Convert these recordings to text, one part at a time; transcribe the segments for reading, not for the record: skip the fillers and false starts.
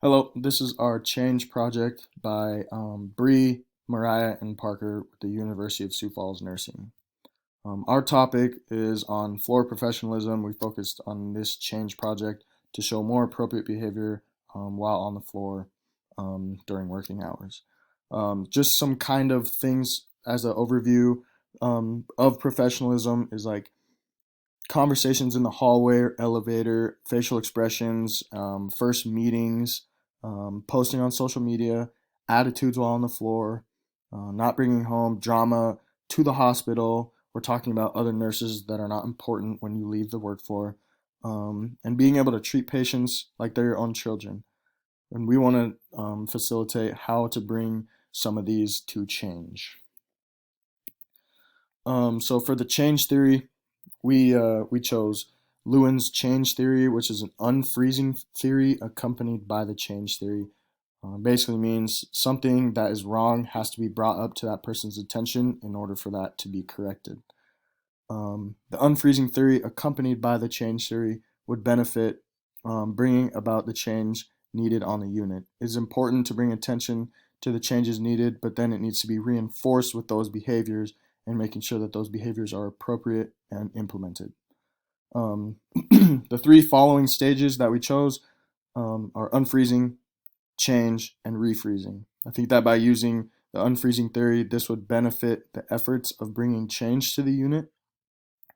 Hello, this is our Change project by Bree, Mariah, and Parker with the University of Sioux Falls Nursing. Our topic is on floor professionalism. We focused on this Change project to show more appropriate behavior while on the floor during working hours. Just some kind of things as an overview of professionalism is like conversations in the hallway or elevator, facial expressions, first meetings, posting on social media, attitudes while on the floor, not bringing home drama to the hospital. We're talking about other nurses that are not important when you leave the work floor, and being able to treat patients like they're your own children. And we want to facilitate how to bring some of these to change. So for the change theory, we chose Lewin's change theory, which is an unfreezing theory accompanied by the change theory. Basically means something that is wrong has to be brought up to that person's attention in order for that to be corrected. The unfreezing theory accompanied by the change theory would benefit bringing about the change needed on the unit. It is important to bring attention to the changes needed, but then it needs to be reinforced with those behaviors and making sure that those behaviors are appropriate and implemented. The three following stages that we chose are unfreezing, change, and refreezing. I think that by using the unfreezing theory, this would benefit the efforts of bringing change to the unit.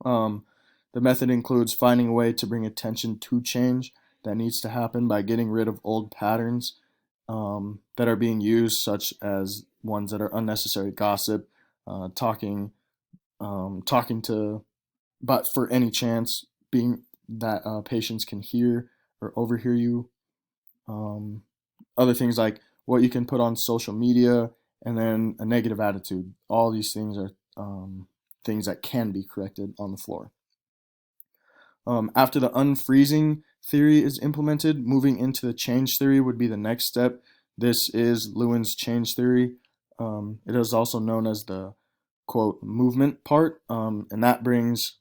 Um, the method includes finding a way to bring attention to change that needs to happen by getting rid of old patterns that are being used, such as ones that are unnecessary gossip, talking, talking to, but for any chance being that patients can hear or overhear you. Um, Other things like what you can put on social media, and then a negative attitude. All these things are things that can be corrected on the floor. After the unfreezing theory is implemented, moving into the change theory would be the next step. This is Lewin's change theory. It is also known as the quote movement part, and that brings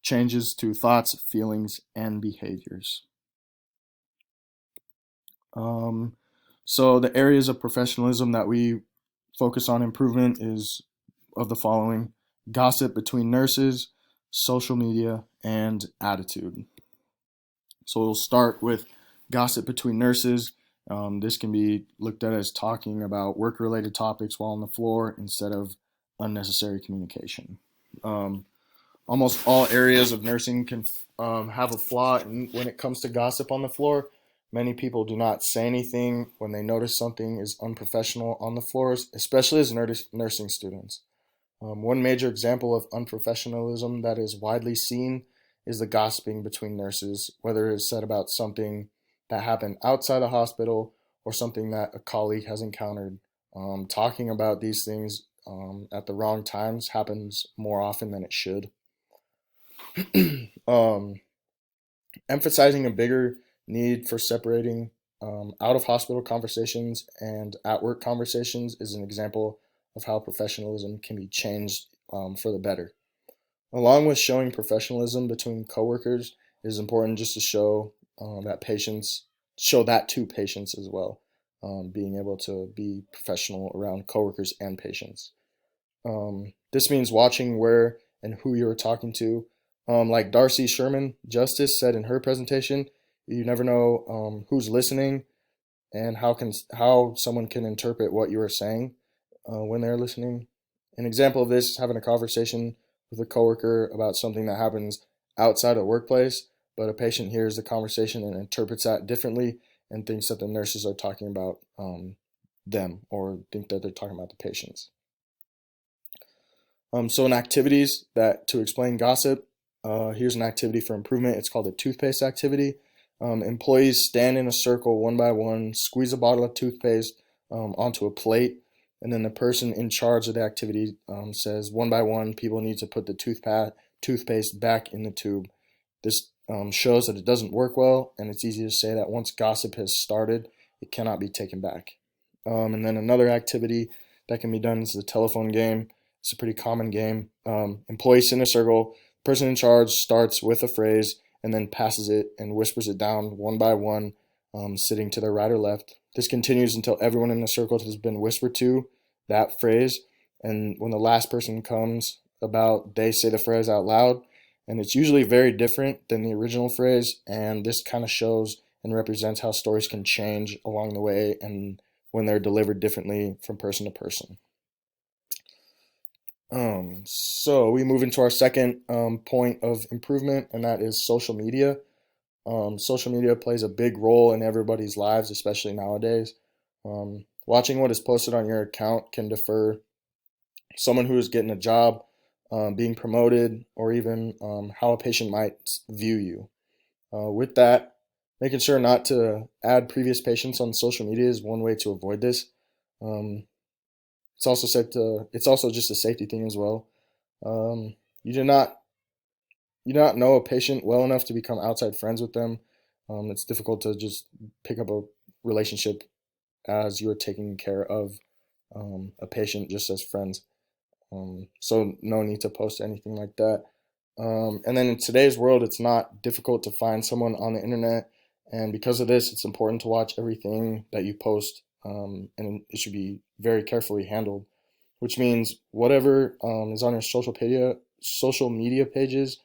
changes to thoughts, feelings, and behaviors. Um, so the areas of professionalism that we focus on improvement is of the following: gossip between nurses, social media, and attitude. So we'll start with gossip between nurses. This can be looked at as talking about work-related topics while on the floor instead of unnecessary communication. Um, Almost all areas of nursing can have a flaw when it comes to gossip on the floor. Many people do not say anything when they notice something is unprofessional on the floors, especially as nursing students. One major example of unprofessionalism that is widely seen is the gossiping between nurses, whether it is said about something that happened outside the hospital or something that a colleague has encountered. Talking about these things at the wrong times happens more often than it should. um, Emphasizing a bigger need for separating out of hospital conversations and at work conversations is an example of how professionalism can be changed for the better. Along with showing professionalism between coworkers, it is important just to show show that to patients as well. Being able to be professional around coworkers and patients. This means watching where and who you're talking to. Like Darcy Sherman Justice said in her presentation, you never know who's listening and how someone can interpret what you are saying when they're listening. An example of this is having a conversation with a coworker about something that happens outside of the workplace, but a patient hears the conversation and interprets that differently and thinks that the nurses are talking about them or think that they're talking about the patients. So in activities that to explain gossip, here's an activity for improvement. It's called a toothpaste activity. Employees stand in a circle one by one, squeeze a bottle of toothpaste onto a plate, and then the person in charge of the activity says one by one, people need to put the toothpaste back in the tube. This shows that it doesn't work well, and it's easy to say that once gossip has started, it cannot be taken back. And then another activity that can be done is the telephone game. It's a pretty common game. Employees sit in a circle. Person in charge starts with a phrase and then passes it and whispers it down one by one sitting to their right or left. This continues until everyone in the circle has been whispered to that phrase. And when the last person comes about, they say the phrase out loud. And it's usually very different than the original phrase. And this kind of shows and represents how stories can change along the way and when they're delivered differently from person to person. So we move into our second point of improvement, and that is social media. Social media plays a big role in everybody's lives, especially nowadays. Watching what is posted on your account can defer someone who is getting a job, being promoted, or even how a patient might view you. With that, making sure not to add previous patients on social media is one way to avoid this. Um, it's also just a safety thing as well. Um, you do not you do not know a patient well enough to become outside friends with them. It's difficult to just pick up a relationship as you are taking care of a patient just as friends. So no need to post anything like that. And then in today's world, it's not difficult to find someone on the internet, and because of this, it's important to watch everything that you post, and it should be very carefully handled. Which means whatever is on your social media pages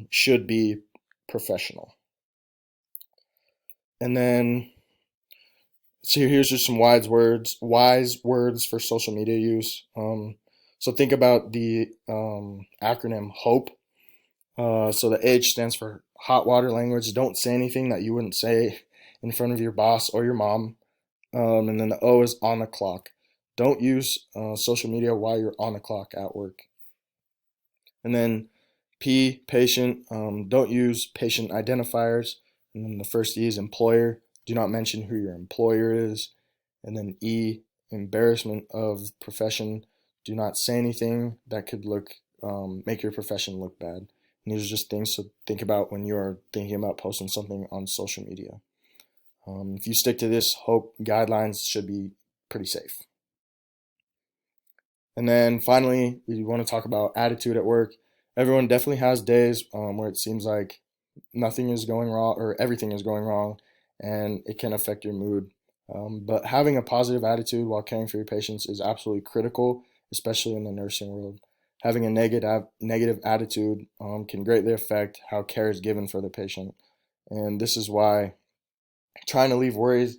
should be professional. And then so here's just some wise words for social media use. So think about the acronym HOPE. So the H stands for hot water language. Don't say anything that you wouldn't say in front of your boss or your mom. And then the O is on the clock. Don't use social media while you're on the clock at work. And then P, patient. Don't use patient identifiers. And then the first E is employer. Do not mention who your employer is. And then E, embarrassment of profession. Do not say anything that could make your profession look bad. And these are just things to think about when you're thinking about posting something on social media. If you stick to this HOPE guidelines, should be pretty safe. And then finally, we want to talk about attitude at work. Everyone definitely has days where it seems like nothing is going wrong or everything is going wrong, and it can affect your mood. But having a positive attitude while caring for your patients is absolutely critical, especially in the nursing world. Having a negative attitude can greatly affect how care is given for the patient. And this is why trying to leave worries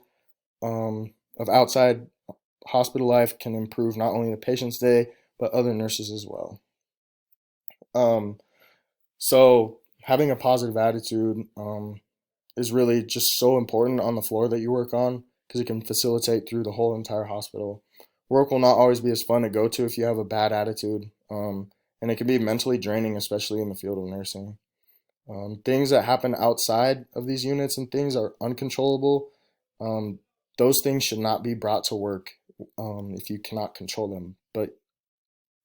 of outside hospital life can improve not only the patient's day, but other nurses as well. Um, so having a positive attitude is really just so important on the floor that you work on because it can facilitate through the whole entire hospital. Work will not always be as fun to go to if you have a bad attitude, and it can be mentally draining, especially in the field of nursing. Things that happen outside of these units and things are uncontrollable. Um, those things should not be brought to work if you cannot control them. But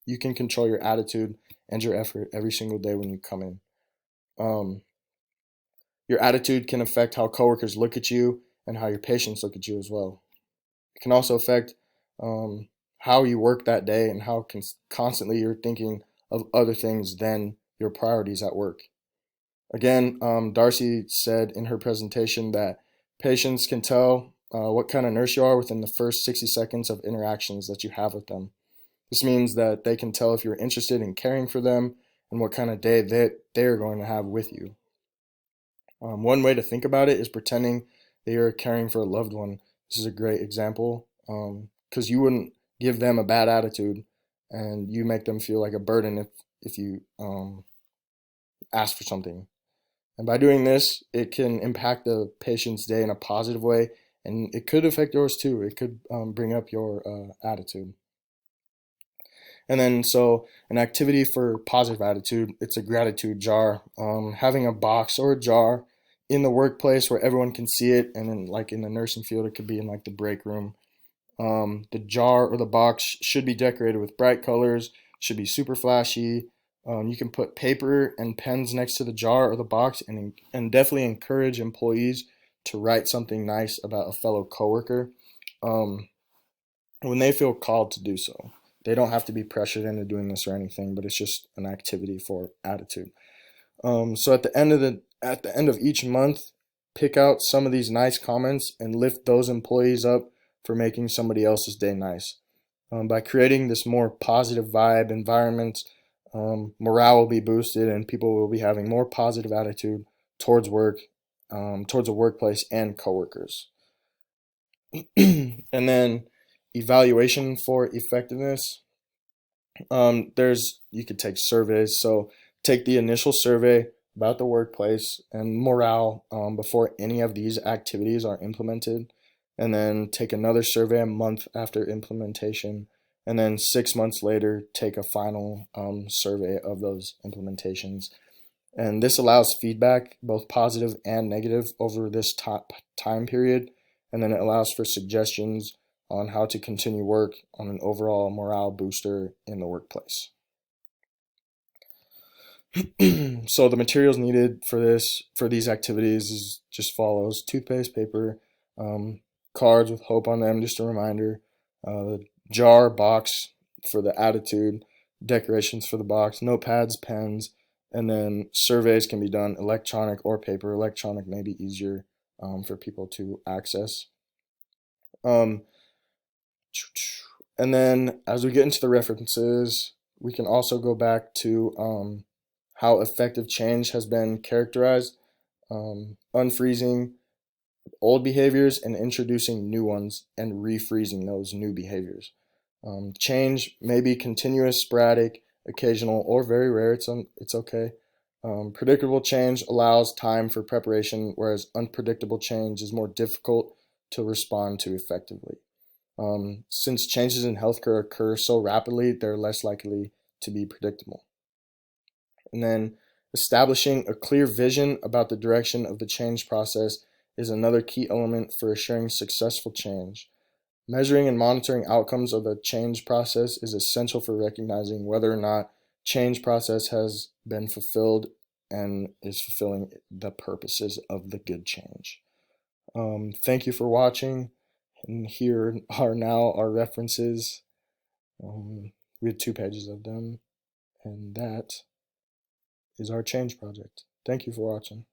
you can control your attitude and your effort every single day when you come in. Um, your attitude can affect how coworkers look at you and how your patients look at you as well. It can also affect um, how you work that day and how constantly you're thinking of other things than your priorities at work. Again, Darcy said in her presentation that patients can tell what kind of nurse you are within the first 60 seconds of interactions that you have with them. This means that they can tell if you're interested in caring for them and what kind of day they're going to have with you. One way to think about it is pretending that you're caring for a loved one. This is a great example because you wouldn't give them a bad attitude and you make them feel like a burden if you ask for something. And by doing this, it can impact the patient's day in a positive way, and it could affect yours too. It could bring up your attitude. And then, so an activity for positive attitude, it's a gratitude jar. Having a box or a jar in the workplace where everyone can see it, and then, like in the nursing field, it could be in like the break room. The jar or the box should be decorated with bright colors, should be super flashy. You can put paper and pens next to the jar or the box, and definitely encourage employees to write something nice about a fellow coworker um, when they feel called to do so. They don't have to be pressured into doing this or anything, but it's just an activity for attitude. So at the end of each month, pick out some of these nice comments and lift those employees up for making somebody else's day nice. By creating this more positive vibe environment, morale will be boosted and people will be having more positive attitude towards work, towards the workplace and coworkers. And then evaluation for effectiveness. There's you could take surveys. So take the initial survey about the workplace and morale before any of these activities are implemented, and then take another survey a month after implementation, and then 6 months later take a final survey of those implementations. And this allows feedback, both positive and negative, over this time period, and then it allows for suggestions on how to continue work on an overall morale booster in the workplace. So the materials needed for these activities is just follows: toothpaste, paper, cards with hope on them, just a reminder, the jar, box for the attitude, decorations for the box, notepads, pens, and then surveys can be done electronic or paper. Electronic may be easier for people to access. Um, and then as we get into the references, we can also go back to how effective change has been characterized, unfreezing old behaviors and introducing new ones and refreezing those new behaviors. Change may be continuous, sporadic, occasional, or very rare. It's okay. Predictable change allows time for preparation, whereas unpredictable change is more difficult to respond to effectively. Since changes in healthcare occur so rapidly, they're less likely to be predictable. And then establishing a clear vision about the direction of the change process is another key element for assuring successful change. Measuring and monitoring outcomes of the change process is essential for recognizing whether or not change process has been fulfilled and is fulfilling the purposes of the good change. Thank you for watching, and here are now our references. We have 2 pages of them, and that is our change project. Thank you for watching.